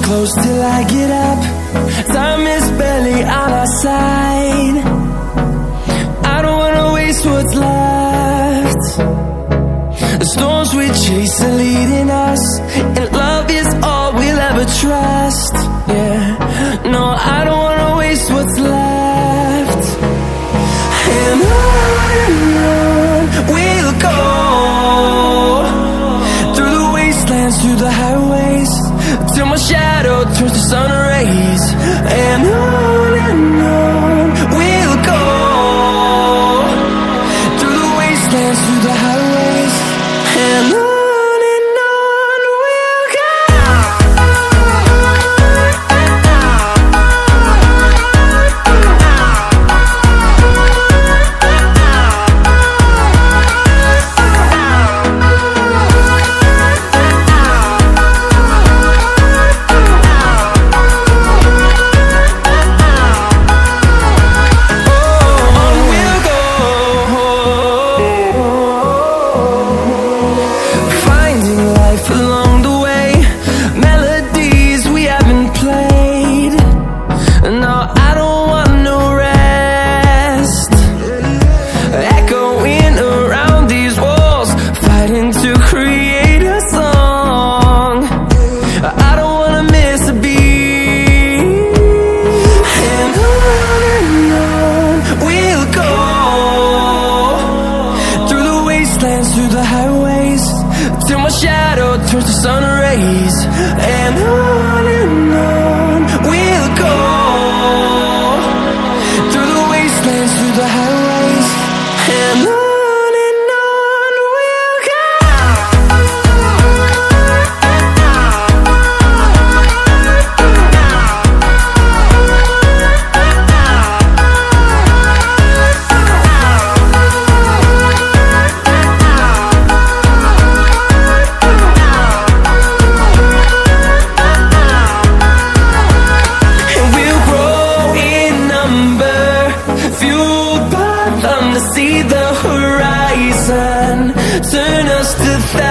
close till I get up. Time is barely on our side. I don't wanna waste what's left. The storms we chase are leading us, and love is all we'll ever trust. Yeah, no, I don't wanna waste what's left. And on we'll go, through the wastelands, through the highways, till my shadow turns to sun rays. And on we'll go, through the wastelands, through the highways, and on we'll go. Through the highways, till my shadow turns to sun rays. And on we'll go, through the wastelands, through the highways, and on we'll go. See the horizon, turn us to thousands.